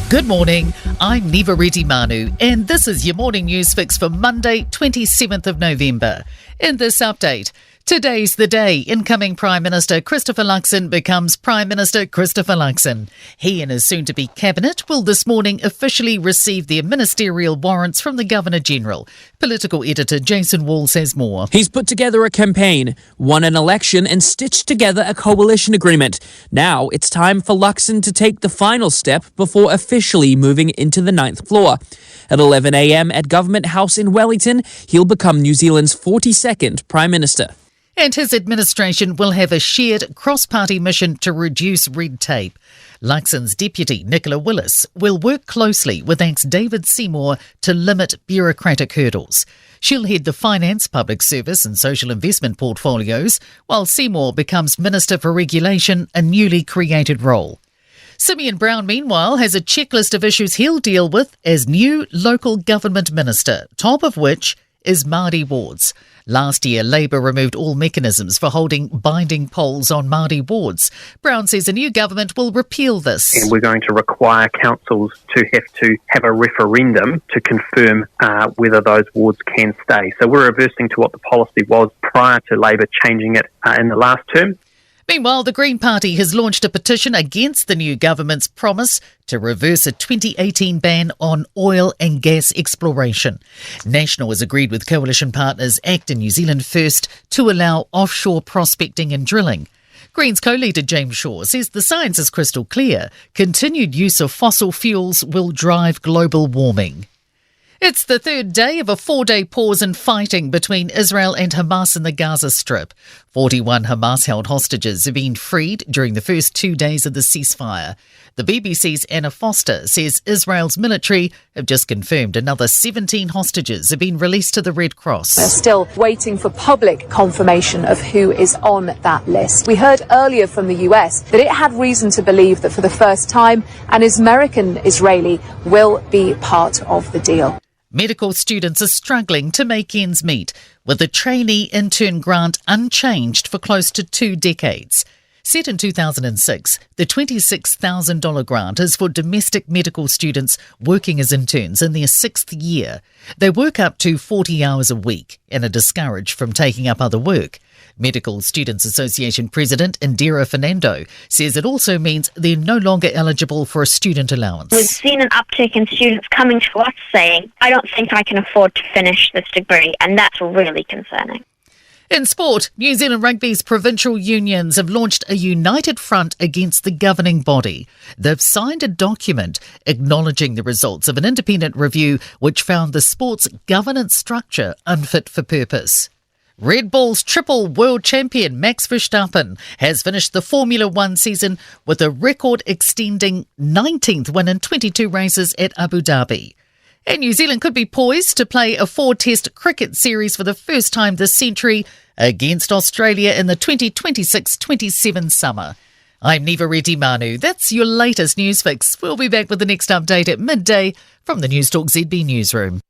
Good morning, I'm Neva Manu, and this is your morning news fix for Monday, 27th of November. In this update, today's the day incoming Prime Minister Christopher Luxon becomes Prime Minister Christopher Luxon. He and his soon-to-be cabinet will this morning officially receive their ministerial warrants from the Governor-General. Political editor Jason Wall says more. He's put together a campaign, won an election and stitched together a coalition agreement. Now it's time for Luxon to take the final step before officially moving into the 9th floor. At 11 a.m. at Government House in Wellington, he'll become New Zealand's 42nd Prime Minister. And his administration will have a shared cross-party mission to reduce red tape. Luxon's deputy, Nicola Willis, will work closely with ex-David Seymour to limit bureaucratic hurdles. She'll head the finance, public service and social investment portfolios, while Seymour becomes Minister for Regulation, a newly created role. Simeon Brown, meanwhile, has a checklist of issues he'll deal with as new local government minister, top of which is Māori wards. Last year, Labour removed all mechanisms for holding binding polls on Māori wards. Brown says a new government will repeal this. And we're going to require councils to have a referendum to confirm whether those wards can stay. So we're reversing to what the policy was prior to Labour changing it in the last term. Meanwhile, the Green Party has launched a petition against the new government's promise to reverse a 2018 ban on oil and gas exploration. National has agreed with coalition partners ACT and New Zealand First to allow offshore prospecting and drilling. Greens co-leader James Shaw says the science is crystal clear. Continued use of fossil fuels will drive global warming. It's the third day of a 4-day pause in fighting between Israel and Hamas in the Gaza Strip. 41 Hamas-held hostages have been freed during the first 2 days of the ceasefire. The BBC's Anna Foster says Israel's military have just confirmed another 17 hostages have been released to the Red Cross. We're still waiting for public confirmation of who is on that list. We heard earlier from the US that it had reason to believe that for the first time, an American Israeli will be part of the deal. Medical students are struggling to make ends meet, with the Trainee Intern grant unchanged for close to 2 decades. Set in 2006, the $26,000 grant is for domestic medical students working as interns in their 6th year. They work up to 40 hours a week and are discouraged from taking up other work. Medical Students Association President Indira Fernando says it also means they're no longer eligible for a student allowance. We've seen an uptick in students coming to us saying, I don't think I can afford to finish this degree, and that's really concerning. In sport, New Zealand Rugby's provincial unions have launched a united front against the governing body. They've signed a document acknowledging the results of an independent review which found the sport's governance structure unfit for purpose. Red Bull's triple world champion Max Verstappen has finished the Formula One season with a record-extending 19th win in 22 races at Abu Dhabi. And New Zealand could be poised to play a 4-test cricket series for the first time this century against Australia in the 2026-27 summer. I'm Neva Manu. That's your latest news fix. We'll be back with the next update at midday from the Newstalk ZB newsroom.